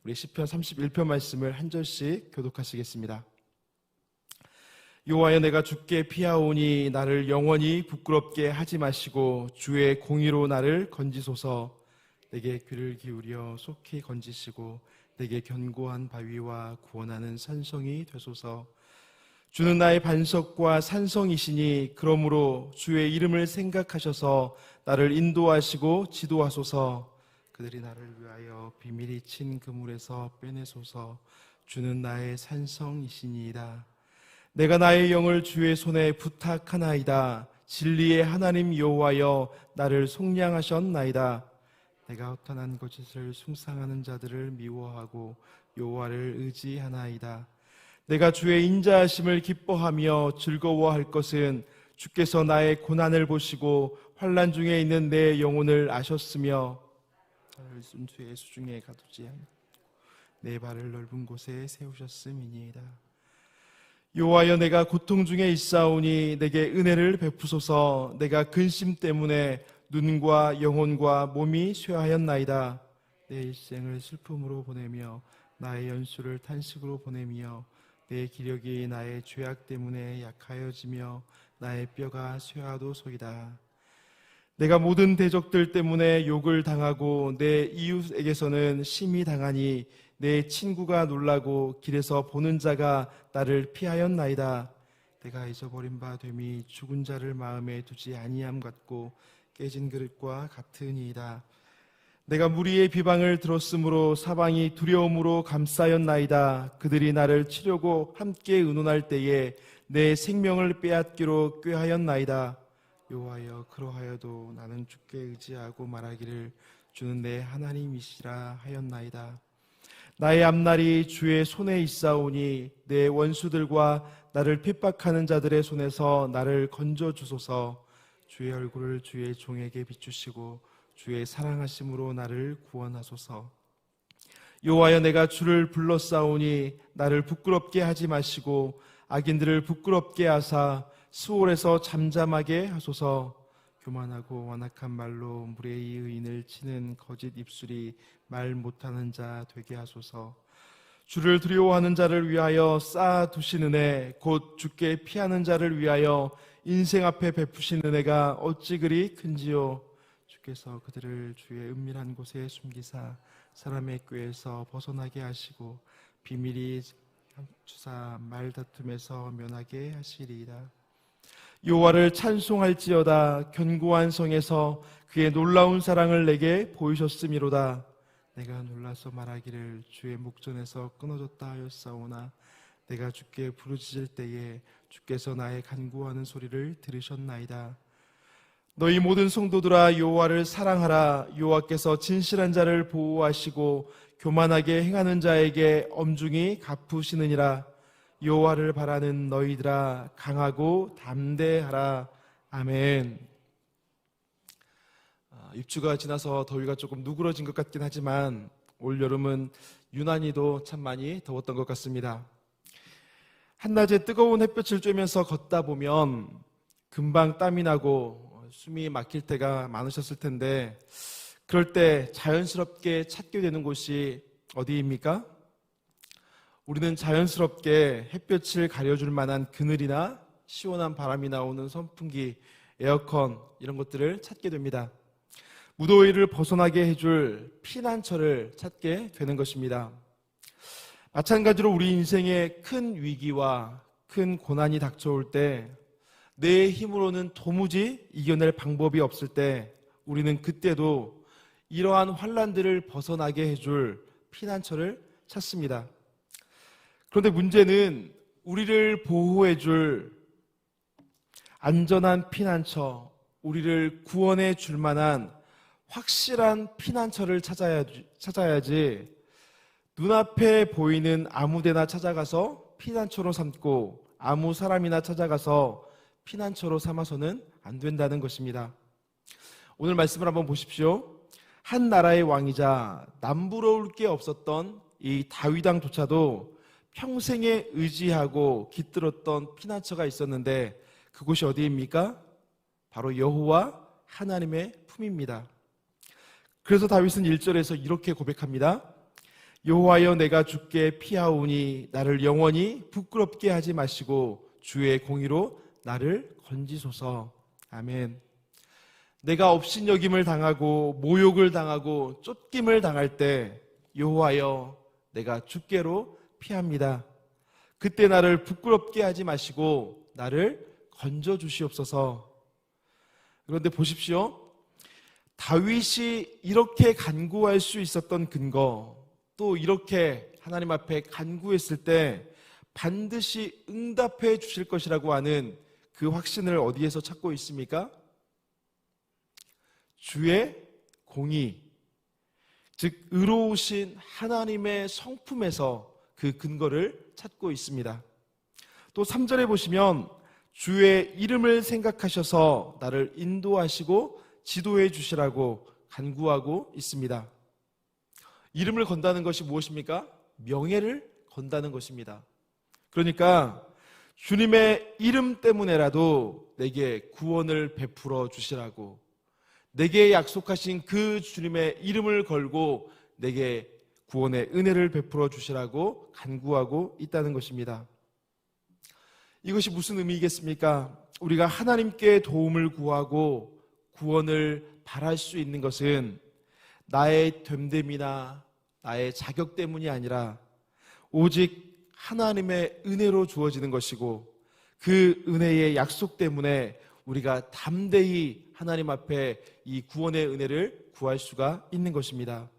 우리 시편 31편 말씀을 한 절씩 교독하시겠습니다. 여호와여, 내가 주께 피하오니 나를 영원히 부끄럽게 하지 마시고 주의 공의로 나를 건지소서. 내게 귀를 기울여 속히 건지시고 내게 견고한 바위와 구원하는 산성이 되소서. 주는 나의 반석과 산성이시니 그러므로 주의 이름을 생각하셔서 나를 인도하시고 지도하소서. 그들이 나를 위하여 비밀이 친 그물에서 빼내소서. 주는 나의 산성이시니이다. 내가 나의 영을 주의 손에 부탁하나이다. 진리의 하나님 여호와여, 나를 속량하셨나이다. 내가 허탄한 거짓을 숭상하는 자들을 미워하고 여호와를 의지하나이다. 내가 주의 인자하심을 기뻐하며 즐거워할 것은 주께서 나의 고난을 보시고 환난 중에 있는 내 영혼을 아셨으며 나를 순수의 수중에 가두지 않고 내 발을 넓은 곳에 세우셨음이니이다. 여호와여, 내가 고통 중에 있사오니 내게 은혜를 베푸소서. 내가 근심 때문에 눈과 영혼과 몸이 쇠하였나이다. 내 일생을 슬픔으로 보내며 나의 연수를 탄식으로 보내며 내 기력이 나의 죄악 때문에 약하여지며 나의 뼈가 쇠하도소이다. 내가 모든 대적들 때문에 욕을 당하고 내 이웃에게서는 심히 당하니 내 친구가 놀라고 길에서 보는 자가 나를 피하였나이다. 내가 잊어버린 바 됨이 죽은 자를 마음에 두지 아니함 같고 깨진 그릇과 같으니이다. 내가 무리의 비방을 들었으므로 사방이 두려움으로 감싸였나이다. 그들이 나를 치려고 함께 의논할 때에 내 생명을 빼앗기로 꾀하였나이다. 여호와여, 그러하여도 나는 주께 의지하고 말하기를 주는 내 하나님이시라 하였나이다. 나의 앞날이 주의 손에 있사오니 내 원수들과 나를 핍박하는 자들의 손에서 나를 건져주소서. 주의 얼굴을 주의 종에게 비추시고 주의 사랑하심으로 나를 구원하소서. 여호와여, 내가 주를 불렀사오니 나를 부끄럽게 하지 마시고 악인들을 부끄럽게 하사 수월에서 잠잠하게 하소서. 교만하고 완악한 말로 무례히 의인을 치는 거짓 입술이 말 못하는 자 되게 하소서. 주를 두려워하는 자를 위하여 쌓아두신 은혜, 곧 주께 피하는 자를 위하여 인생 앞에 베푸신 은혜가 어찌 그리 큰지요. 주께서 그들을 주의 은밀한 곳에 숨기사 사람의 꾀에서 벗어나게 하시고 비밀이 주사 말다툼에서 면하게 하시리이다. 여호와를 찬송할지어다. 견고한 성에서 그의 놀라운 사랑을 내게 보이셨음이로다. 내가 놀라서 말하기를 주의 목전에서 끊어졌다 하였사오나 내가 주께 부르짖을 때에 주께서 나의 간구하는 소리를 들으셨나이다. 너희 모든 성도들아, 여호와를 사랑하라. 여호와께서 진실한 자를 보호하시고 교만하게 행하는 자에게 엄중히 갚으시느니라. 여호와를 바라는 너희들아, 강하고 담대하라. 아멘. 입추가 지나서 더위가 조금 누그러진 것 같긴 하지만 올 여름은 유난히도 참 많이 더웠던 것 같습니다. 한낮에 뜨거운 햇볕을 쬐면서 걷다 보면 금방 땀이 나고 숨이 막힐 때가 많으셨을 텐데, 그럴 때 자연스럽게 찾게 되는 곳이 어디입니까? 우리는 자연스럽게 햇볕을 가려줄 만한 그늘이나 시원한 바람이 나오는 선풍기, 에어컨 이런 것들을 찾게 됩니다. 무더위를 벗어나게 해줄 피난처를 찾게 되는 것입니다. 마찬가지로 우리 인생에 큰 위기와 큰 고난이 닥쳐올 때 내 힘으로는 도무지 이겨낼 방법이 없을 때 우리는 그때도 이러한 환난들을 벗어나게 해줄 피난처를 찾습니다. 그런데 문제는 우리를 보호해줄 안전한 피난처, 우리를 구원해 줄 만한 확실한 피난처를 찾아야지 눈앞에 보이는 아무데나 찾아가서 피난처로 삼고 아무 사람이나 찾아가서 피난처로 삼아서는 안 된다는 것입니다. 오늘 말씀을 한번 보십시오. 한 나라의 왕이자 남부러울 게 없었던 이 다윗 왕조차도 평생에 의지하고 깃들었던 피난처가 있었는데 그곳이 어디입니까? 바로 여호와 하나님의 품입니다. 그래서 다윗은 1절에서 이렇게 고백합니다. 여호와여 내가 주께 피하오니 나를 영원히 부끄럽게 하지 마시고 주의 공의로 나를 건지소서. 아멘. 내가 업신여김을 당하고 모욕을 당하고 쫓김을 당할 때 여호와여 내가 주께로 피합니다. 그때 나를 부끄럽게 하지 마시고 나를 건져 주시옵소서. 그런데 보십시오. 다윗이 이렇게 간구할 수 있었던 근거, 또 이렇게 하나님 앞에 간구했을 때 반드시 응답해 주실 것이라고 하는 그 확신을 어디에서 찾고 있습니까? 주의 공의, 즉 의로우신 하나님의 성품에서 그 근거를 찾고 있습니다. 또 3절에 보시면 주의 이름을 생각하셔서 나를 인도하시고 지도해 주시라고 간구하고 있습니다. 이름을 건다는 것이 무엇입니까? 명예를 건다는 것입니다. 그러니까 주님의 이름 때문에라도 내게 구원을 베풀어 주시라고, 내게 약속하신 그 주님의 이름을 걸고 내게 구원의 은혜를 베풀어 주시라고 간구하고 있다는 것입니다. 이것이 무슨 의미겠습니까? 우리가 하나님께 도움을 구하고 구원을 바랄 수 있는 것은 나의 됨됨이나 나의 자격 때문이 아니라 오직 하나님의 은혜로 주어지는 것이고, 그 은혜의 약속 때문에 우리가 담대히 하나님 앞에 이 구원의 은혜를 구할 수가 있는 것입니다.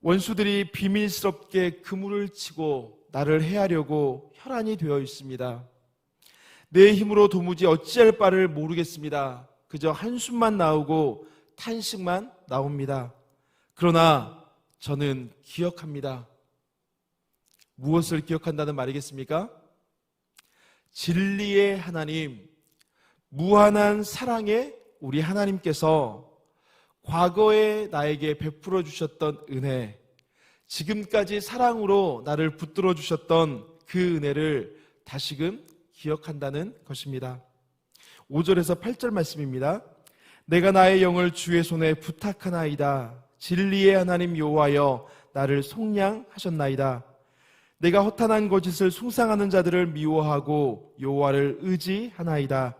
원수들이 비밀스럽게 그물을 치고 나를 해하려고 혈안이 되어 있습니다. 내 힘으로 도무지 어찌할 바를 모르겠습니다. 그저 한숨만 나오고 탄식만 나옵니다. 그러나 저는 기억합니다. 무엇을 기억한다는 말이겠습니까? 진리의 하나님, 무한한 사랑의 우리 하나님께서 과거에 나에게 베풀어 주셨던 은혜, 지금까지 사랑으로 나를 붙들어 주셨던 그 은혜를 다시금 기억한다는 것입니다. 5절에서 8절 말씀입니다. 내가 나의 영을 주의 손에 부탁하나이다. 진리의 하나님 여호와여 나를 속량하셨나이다. 내가 허탄한 거짓을 숭상하는 자들을 미워하고 여호와를 의지하나이다.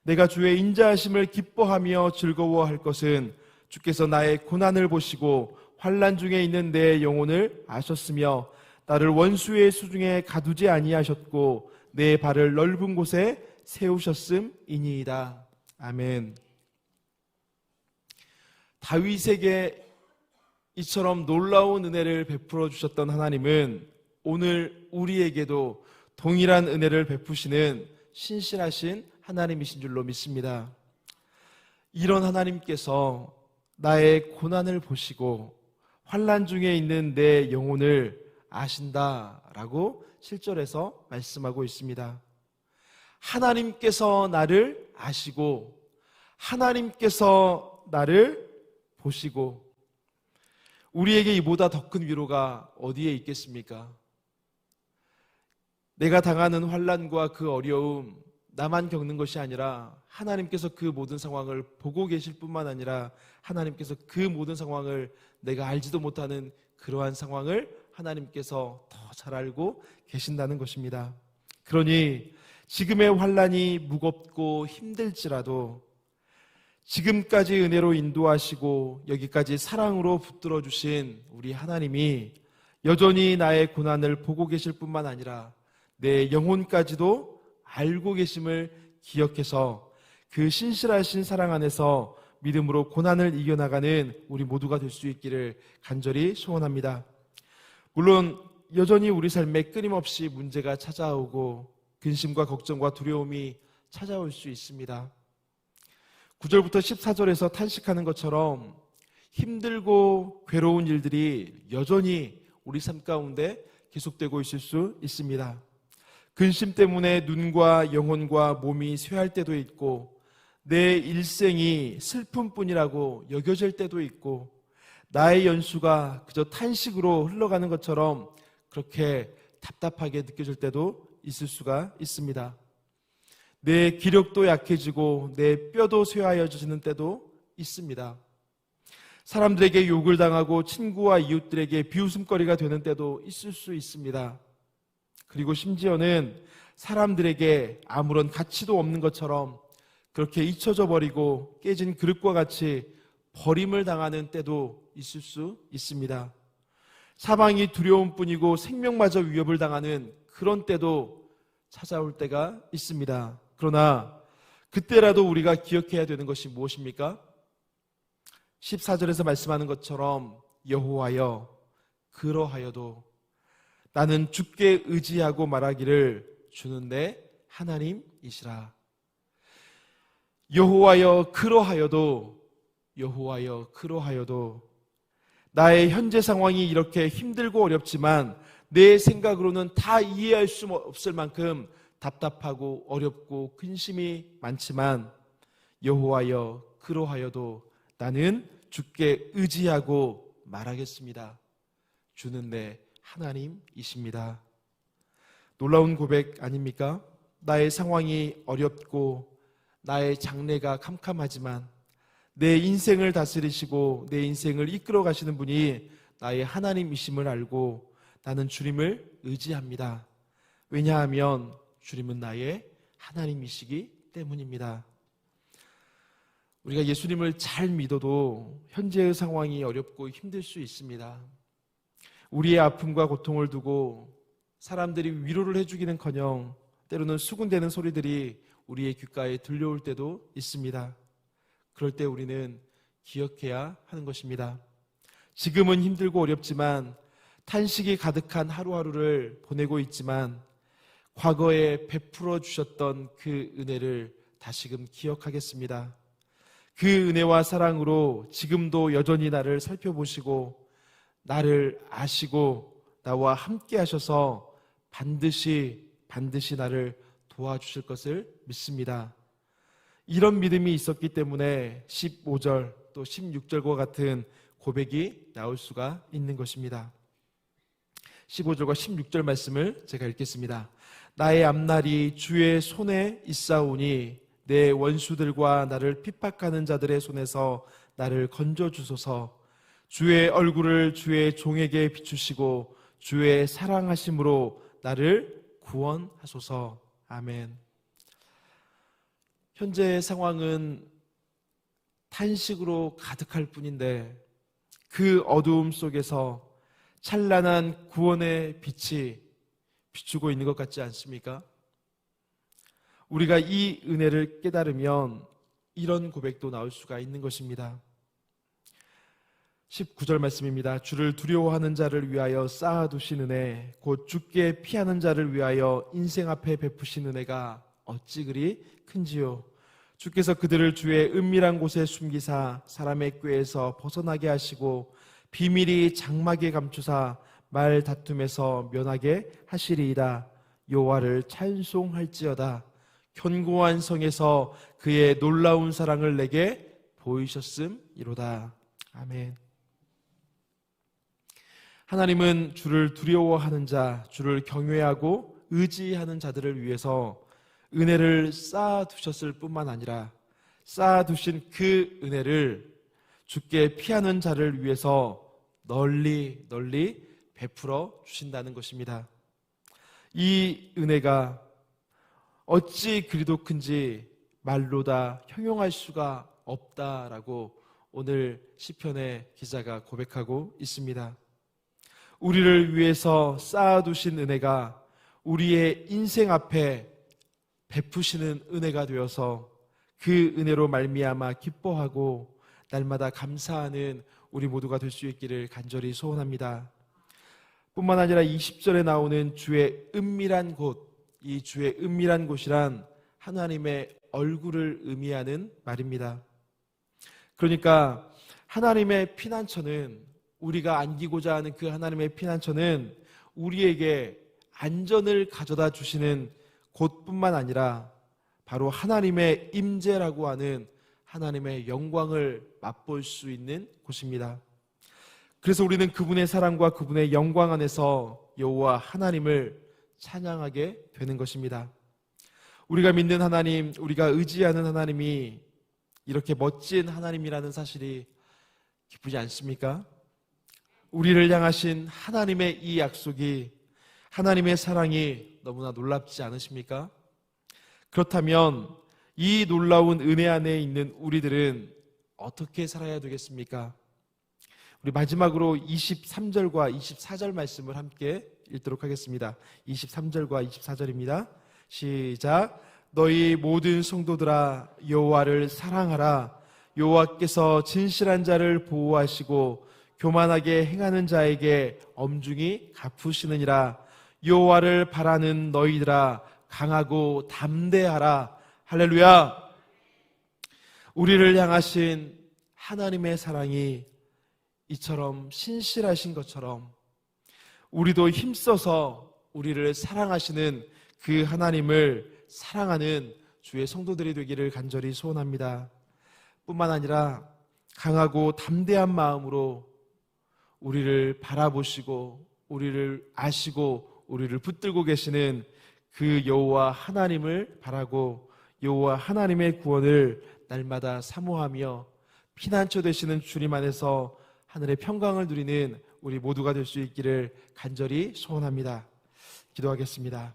내가 주의 인자하심을 기뻐하며 즐거워할 것은 주께서 나의 고난을 보시고 환난 중에 있는 내 영혼을 아셨으며 나를 원수의 수중에 가두지 아니하셨고 내 발을 넓은 곳에 세우셨음이니이다. 아멘. 다윗에게 이처럼 놀라운 은혜를 베풀어 주셨던 하나님은 오늘 우리에게도 동일한 은혜를 베푸시는 신실하신 하나님이신 줄로 믿습니다. 이런 하나님께서 나의 고난을 보시고 환난 중에 있는 내 영혼을 아신다라고 7절에서 말씀하고 있습니다. 하나님께서 나를 아시고 하나님께서 나를 보시고, 우리에게 이보다 더 큰 위로가 어디에 있겠습니까? 내가 당하는 환난과 그 어려움, 나만 겪는 것이 아니라 하나님께서 그 모든 상황을 보고 계실 뿐만 아니라 하나님께서 그 모든 상황을 내가 알지도 못하는 그러한 상황을 하나님께서 더 잘 알고 계신다는 것입니다. 그러니 지금의 환난이 무겁고 힘들지라도 지금까지 은혜로 인도하시고 여기까지 사랑으로 붙들어 주신 우리 하나님이 여전히 나의 고난을 보고 계실 뿐만 아니라 내 영혼까지도 알고 계심을 기억해서 그 신실하신 사랑 안에서 믿음으로 고난을 이겨나가는 우리 모두가 될 수 있기를 간절히 소원합니다. 물론 여전히 우리 삶에 끊임없이 문제가 찾아오고 근심과 걱정과 두려움이 찾아올 수 있습니다. 9절부터 14절에서 탄식하는 것처럼 힘들고 괴로운 일들이 여전히 우리 삶 가운데 계속되고 있을 수 있습니다. 근심 때문에 눈과 영혼과 몸이 쇠할 때도 있고, 내 일생이 슬픔뿐이라고 여겨질 때도 있고, 나의 연수가 그저 탄식으로 흘러가는 것처럼 그렇게 답답하게 느껴질 때도 있을 수가 있습니다. 내 기력도 약해지고 내 뼈도 쇠하여지는 때도 있습니다. 사람들에게 욕을 당하고 친구와 이웃들에게 비웃음거리가 되는 때도 있을 수 있습니다. 그리고 심지어는 사람들에게 아무런 가치도 없는 것처럼 그렇게 잊혀져 버리고 깨진 그릇과 같이 버림을 당하는 때도 있을 수 있습니다. 사망이 두려움 뿐이고 생명마저 위협을 당하는 그런 때도 찾아올 때가 있습니다. 그러나 그때라도 우리가 기억해야 되는 것이 무엇입니까? 14절에서 말씀하는 것처럼 여호와여 그러하여도 나는 주께 의지하고 말하기를 주는 내 하나님이시라. 여호와여 그러하여도 나의 현재 상황이 이렇게 힘들고 어렵지만 내 생각으로는 다 이해할 수 없을 만큼 답답하고 어렵고 근심이 많지만 여호와여 그러하여도 나는 주께 의지하고 말하겠습니다. 주는 내 하나님이십니다. 놀라운 고백 아닙니까? 나의 상황이 어렵고 나의 장래가 캄캄하지만 내 인생을 다스리시고 내 인생을 이끌어 가시는 분이 나의 하나님이심을 알고 나는 주님을 의지합니다. 왜냐하면 주님은 나의 하나님이시기 때문입니다. 우리가 예수님을 잘 믿어도 현재의 상황이 어렵고 힘들 수 있습니다. 우리의 아픔과 고통을 두고 사람들이 위로를 해주기는커녕 때로는 수군대는 소리들이 우리의 귓가에 들려올 때도 있습니다. 그럴 때 우리는 기억해야 하는 것입니다. 지금은 힘들고 어렵지만 탄식이 가득한 하루하루를 보내고 있지만 과거에 베풀어 주셨던 그 은혜를 다시금 기억하겠습니다. 그 은혜와 사랑으로 지금도 여전히 나를 살펴보시고 나를 아시고 나와 함께 하셔서 반드시 나를 도와주실 것을 믿습니다. 이런 믿음이 있었기 때문에 15절 또 16절과 같은 고백이 나올 수가 있는 것입니다. 15절과 16절 말씀을 제가 읽겠습니다. 나의 앞날이 주의 손에 있사오니 내 원수들과 나를 핍박하는 자들의 손에서 나를 건져주소서. 주의 얼굴을 주의 종에게 비추시고 주의 사랑하심으로 나를 구원하소서. 아멘. 현재의 상황은 탄식으로 가득할 뿐인데 그 어두움 속에서 찬란한 구원의 빛이 비추고 있는 것 같지 않습니까? 우리가 이 은혜를 깨달으면 이런 고백도 나올 수가 있는 것입니다. 19절 말씀입니다. 주를 두려워하는 자를 위하여 쌓아두신 은혜 곧 주께 피하는 자를 위하여 인생 앞에 베푸신 은혜가 어찌 그리 큰지요. 주께서 그들을 주의 은밀한 곳에 숨기사 사람의 꾀에서 벗어나게 하시고 비밀이 장막에 감추사 말 다툼에서 면하게 하시리이다. 여호와를 찬송할지어다. 견고한 성에서 그의 놀라운 사랑을 내게 보이셨음이로다. 아멘. 하나님은 주를 두려워하는 자, 주를 경외하고 의지하는 자들을 위해서 은혜를 쌓아두셨을 뿐만 아니라 쌓아두신 그 은혜를 주께 피하는 자를 위해서 널리 베풀어 주신다는 것입니다. 이 은혜가 어찌 그리도 큰지 말로 다 형용할 수가 없다라고 오늘 시편의 기자가 고백하고 있습니다. 우리를 위해서 쌓아두신 은혜가 우리의 인생 앞에 베푸시는 은혜가 되어서 그 은혜로 말미암아 기뻐하고 날마다 감사하는 우리 모두가 될 수 있기를 간절히 소원합니다. 뿐만 아니라 20절에 나오는 주의 은밀한 곳, 이 주의 은밀한 곳이란 하나님의 얼굴을 의미하는 말입니다. 그러니까 하나님의 피난처는, 우리가 안기고자 하는 그 하나님의 피난처는 우리에게 안전을 가져다 주시는 곳뿐만 아니라 바로 하나님의 임재라고 하는 하나님의 영광을 맛볼 수 있는 곳입니다. 그래서 우리는 그분의 사랑과 그분의 영광 안에서 여호와 하나님을 찬양하게 되는 것입니다. 우리가 믿는 하나님, 우리가 의지하는 하나님이 이렇게 멋진 하나님이라는 사실이 기쁘지 않습니까? 우리를 향하신 하나님의 이 약속이, 하나님의 사랑이 너무나 놀랍지 않으십니까? 그렇다면 이 놀라운 은혜 안에 있는 우리들은 어떻게 살아야 되겠습니까? 우리 마지막으로 23절과 24절 말씀을 함께 읽도록 하겠습니다. 23절과 24절입니다. 시작. 너희 모든 성도들아 여호와를 사랑하라. 여호와께서 진실한 자를 보호하시고 교만하게 행하는 자에게 엄중히 갚으시느니라. 여호와를 바라는 너희들아 강하고 담대하라. 할렐루야. 우리를 향하신 하나님의 사랑이 이처럼 신실하신 것처럼 우리도 힘써서 우리를 사랑하시는 그 하나님을 사랑하는 주의 성도들이 되기를 간절히 소원합니다. 뿐만 아니라 강하고 담대한 마음으로 우리를 바라보시고 우리를 아시고 우리를 붙들고 계시는 그 여호와 하나님을 바라고 여호와 하나님의 구원을 날마다 사모하며 피난처 되시는 주님 안에서 하늘의 평강을 누리는 우리 모두가 될 수 있기를 간절히 소원합니다. 기도하겠습니다.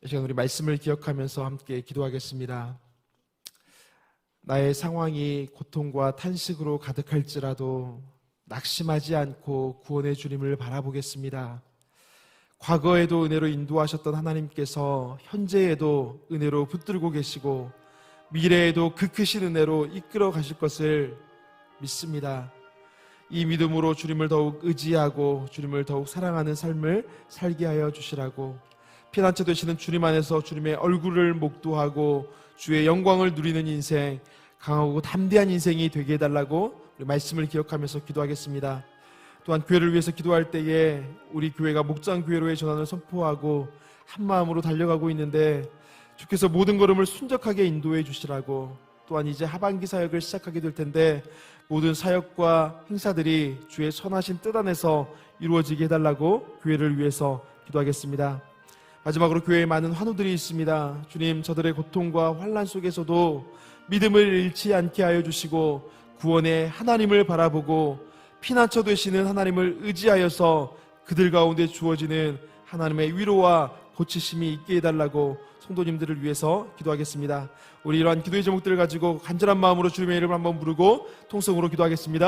이 시간 우리 말씀을 기억하면서 함께 기도하겠습니다. 나의 상황이 고통과 탄식으로 가득할지라도 낙심하지 않고 구원의 주님을 바라보겠습니다. 과거에도 은혜로 인도하셨던 하나님께서 현재에도 은혜로 붙들고 계시고 미래에도 그 크신 은혜로 이끌어 가실 것을 믿습니다. 이 믿음으로 주님을 더욱 의지하고 주님을 더욱 사랑하는 삶을 살게 하여 주시라고, 피난처 되시는 주님 안에서 주님의 얼굴을 목도하고 주의 영광을 누리는 인생, 강하고 담대한 인생이 되게 해달라고 우리 말씀을 기억하면서 기도하겠습니다. 또한 교회를 위해서 기도할 때에 우리 교회가 목장교회로의 전환을 선포하고 한 마음으로 달려가고 있는데 주께서 모든 걸음을 순적하게 인도해 주시라고, 또한 이제 하반기 사역을 시작하게 될 텐데 모든 사역과 행사들이 주의 선하신 뜻 안에서 이루어지게 해달라고 교회를 위해서 기도하겠습니다. 마지막으로 교회에 많은 환우들이 있습니다. 주님, 저들의 고통과 환난 속에서도 믿음을 잃지 않게 하여 주시고 구원의 하나님을 바라보고 피난처 되시는 하나님을 의지하여서 그들 가운데 주어지는 하나님의 위로와 고치심이 있게 해달라고 성도님들을 위해서 기도하겠습니다. 우리 이러한 기도의 제목들을 가지고 간절한 마음으로 주님의 이름을 한번 부르고 통성으로 기도하겠습니다.